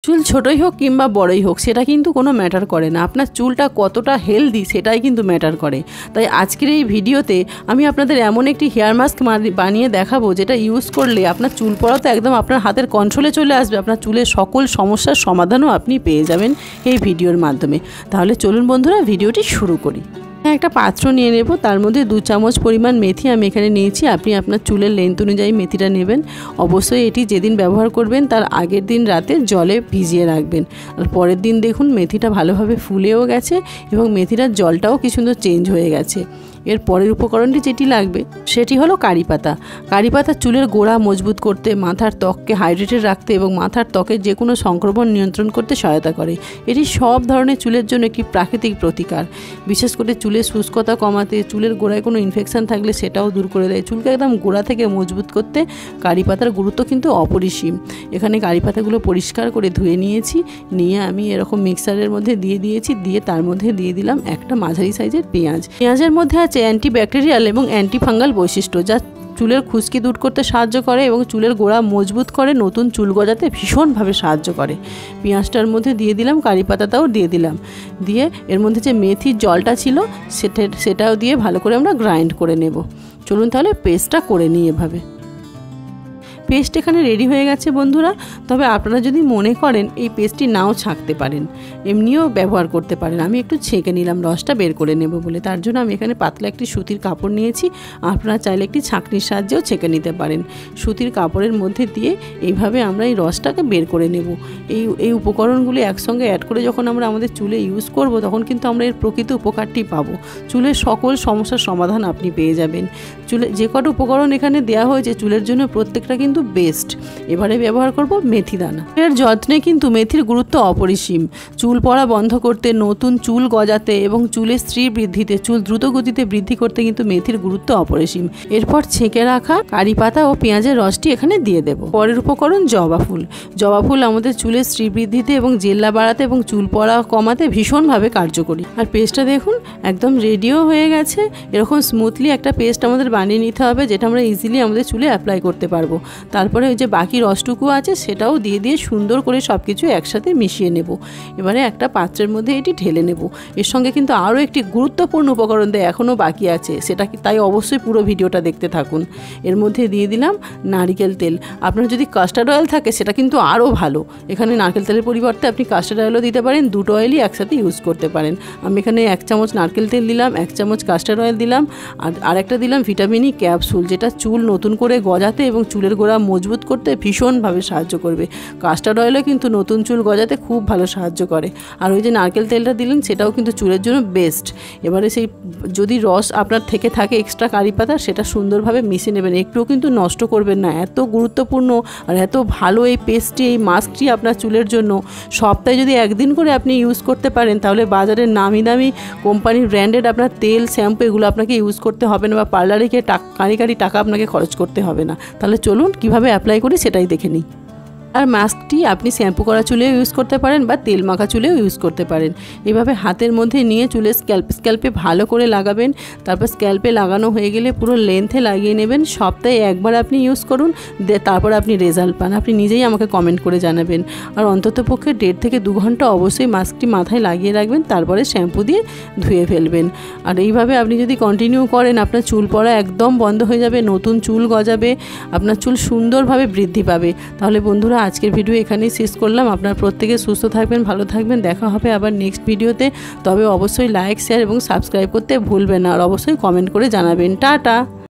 চুল ছোটই হোক কিংবা বড়ই হোক সেটা কিন্তু কোনো ম্যাটার করে না, আপনার চুলটা কতটা হেলদি সেটাই কিন্তু ম্যাটার করে। তাই আজকের এই ভিডিওতে আমি আপনাদের এমন একটি হেয়ার মাস্ক বানিয়ে দেখাবো যেটা ইউজ করলে আপনার চুল পড়া তো একদম আপনার হাতের কন্ট্রোলে চলে আসবে, আপনার চুলের সকল সমস্যার সমাধানও আপনি পেয়ে যাবেন এই ভিডিওর মাধ্যমে। তাহলে চলুন বন্ধুরা ভিডিওটি শুরু করি। একটা পাত্র নিয়ে নেব, তার মধ্যে 2 চামচ পরিমাণ মেথি আমি এখানে নিয়েছি। আপনি আপনার চুলের লেন্থ অনুযায়ী মেথিটা নেবেন। অবশ্যই এটি যেদিন ব্যবহার করবেন তার আগের দিন রাতে জলে ভিজিয়ে রাখবেন, আর পরের দিন দেখুন মেথিটা ভালোভাবে ফুলেও গেছে এবং মেথিটার জলটাও কি সুন্দর চেঞ্জ হয়ে গেছে। এর পরের উপকরণটি যেটি লাগবে সেটি হলো কারি পাতা। কারি পাতা চুলের গোড়া মজবুত করতে, মাথার ত্বককে হাইড্রেটেড রাখতে এবং মাথার ত্বকের যে কোনো সংক্রমণ নিয়ন্ত্রণ করতে সহায়তা করে। এটি সব ধরনের চুলের জন্য একটি প্রাকৃতিক প্রতিকার। বিশেষ করে চুলের শুষ্কতা কমাতে, চুলের গোড়ায় কোনো ইনফেকশন থাকলে সেটাও দূর করে দেয়। চুলকে একদম গোড়া থেকে মজবুত করতে কারি পাতার গুরুত্ব কিন্তু অপরিসীম। এখানে কারি পাতাগুলো পরিষ্কার করে ধুয়ে নিয়েছি, নিয়ে আমি এরকম মিক্সারের মধ্যে দিয়ে দিয়েছি। দিয়ে তার মধ্যে দিয়ে দিলাম একটা মাঝারি সাইজের পেঁয়াজ। পেঁয়াজের মধ্যে আছে অ্যান্টিব্যাকটেরিয়াল এবং অ্যান্টিফাঙ্গাল বৈশিষ্ট্য, যা চুলের খুশকি দূর করতে সাহায্য করে এবং চুলের গোড়া মজবুত করে, নতুন চুল গজাতে ভীষণভাবে সাহায্য করে। পেঁয়াজটার মধ্যে দিয়ে দিলাম, কারি পাতাটাও দিয়ে দিলাম। দিয়ে এর মধ্যে যে মেথির জলটা ছিল সেটাও দিয়ে ভালো করে আমরা গ্রাইন্ড করে নেব। চলুন তাহলে পেস্টটা করে নিই। এভাবে পেস্ট এখানে রেডি হয়ে গেছে বন্ধুরা। তবে আপনারা যদি মনে করেন এই পেস্টটি নাও ছাঁকতে পারেন, এমনিও ব্যবহার করতে পারেন। আমি একটু ছেঁকে নিলাম রসটা বের করে নেব বলে, তার জন্য আমি এখানে পাতলা একটি সুতির কাপড় নিয়েছি। আপনারা চাইলে একটি ছাঁকনির সাহায্যেও ছেঁকে নিতে পারেন। সুতির কাপড়ের মধ্যে দিয়ে এইভাবে আমরা এই রসটাকে বের করে নেব। এই উপকরণগুলি একসঙ্গে অ্যাড করে যখন আমরা আমাদের চুলে ইউজ করব তখন কিন্তু আমরা এর প্রকৃত উপকারটি পাবো। চুলের সকল সমস্যার সমাধান আপনি পেয়ে যাবেন। চুলে যে কটা উপকরণ এখানে দেওয়া হয়েছে চুলের জন্য প্রত্যেকটা কিন্তু বেস্ট। এবারে ব্যবহার করব মেথি দানা। এর যত্নে কিন্তু মেথির গুরুত্ব অপরিসীম। চুল পড়া বন্ধ করতে, নতুন চুল গজাতে এবং চুলের স্ত্রী বৃদ্ধিতে, চুল দ্রুত গতিতে বৃদ্ধি করতে কিন্তু মেথির গুরুত্ব অপরিসীম। এরপর ছেঁকে রাখা কারি পাতা ও পেঁয়াজের রসটি এখানে দিয়ে দেব। পরের উপকরণ জবা ফুল। জবা ফুল আমাদের চুলের স্ত্রী বৃদ্ধিতে এবং জেল্লা বাড়াতে এবং চুল পড়া কমাতে ভীষণভাবে কার্যকরী। আর পেস্টটা দেখুন একদম রেডিও হয়ে গেছে। এরকম স্মুথলি একটা পেস্ট আমাদের বানিয়ে নিতে হবে, যেটা আমরা ইজিলি আমাদের চুলে অ্যাপ্লাই করতে পারবো। তারপরে ওই যে বাকি রসটুকু আছে সেটাও দিয়ে সুন্দর করে সব কিছু একসাথে মিশিয়ে নেব। এবারে একটা পাত্রের মধ্যে এটি ঢেলে নেব। এর সঙ্গে কিন্তু আরও একটি গুরুত্বপূর্ণ উপকরণ দেয় এখনও বাকি আছে, সেটা তাই অবশ্যই পুরো ভিডিওটা দেখতে থাকুন। এর মধ্যে দিয়ে দিলাম নারকেল তেল। আপনার যদি কাস্টার্ড অয়েল থাকে সেটা কিন্তু আরও ভালো। এখানে নারকেল তেলের পরিবর্তে আপনি কাস্টার্ড অয়েলও দিতে পারেন, দুটো অয়েলই একসাথে ইউজ করতে পারেন। আমি এখানে 1 চামচ নারকেল তেল দিলাম, 1 চামচ কাস্টার্ড অয়েল দিলাম, আর একটা দিলাম ভিটামিন ই ক্যাপসুল, যেটা চুল নতুন করে গজাতে এবং চুলের গোড়া মজবুত করতে ভীষণভাবে সাহায্য করবে। কাস্টার্ড অয়েলও কিন্তু নতুন চুল গজাতে খুব ভালো সাহায্য করে। আর ওই যে নারকেল তেলটা দিলেন সেটাও কিন্তু চুলের জন্য বেস্ট। এবারে সেই যদি রস আপনার থেকে থাকে এক্সট্রা কারি পাতা, সেটা সুন্দরভাবে মিশিয়ে নেবেন, একটুও কিন্তু নষ্ট করবেন না। এত গুরুত্বপূর্ণ আর এত ভালো এই পেস্টটি, এই মাস্কটি আপনার চুলের জন্য। সপ্তাহে যদি একদিন করে আপনি ইউজ করতে পারেন তাহলে বাজারের নামি দামি কোম্পানির ব্র্যান্ডেড আপনার তেল, শ্যাম্পু এগুলো আপনাকে ইউজ করতে হবে না, বা পার্লারে গিয়ে কারি টাকা আপনাকে খরচ করতে হবে না। তাহলে চলুন কীভাবে অ্যাপ্লাই করি সেটাই দেখে নিই। আর মাস্কটি আপনি শ্যাম্পু করা চুলেও ইউজ করতে পারেন বা তেল মাখা চুলেও ইউজ করতে পারেন। এভাবে হাতের মধ্যে নিয়ে চুলের স্ক্যাল্পে ভালো করে লাগাবেন। তারপর স্ক্যাল্পে লাগানো হয়ে গেলে পুরো লেন্থে লাগিয়ে নেবেন। সপ্তাহে একবার আপনি ইউজ করুন, তারপর আপনি রেজাল্ট পান, আপনি নিজেই আমাকে কমেন্ট করে জানাবেন। আর অন্ততপক্ষে 1.5 থেকে 2 ঘন্টা অবশ্যই মাস্কটি মাথায় লাগিয়ে রাখবেন, তারপরে শ্যাম্পু দিয়ে ধুয়ে ফেলবেন। আর এইভাবে আপনি যদি কন্টিনিউ করেন আপনার চুল পড়া একদম বন্ধ হয়ে যাবে, নতুন চুল গজাবে, আপনার চুল সুন্দরভাবে বৃদ্ধি পাবে। তাহলে বন্ধুরা আজকের ভিডিও এখানেই শেষ করলাম। আপনারা প্রত্যেকে সুস্থ থাকবেন, ভালো থাকবেন। দেখা হবে আবার নেক্সট ভিডিওতে। তবে অবশ্যই লাইক, শেয়ার এবং সাবস্ক্রাইব করতে ভুলবেন না, আর অবশ্যই কমেন্ট করে জানাবেন। টাটা।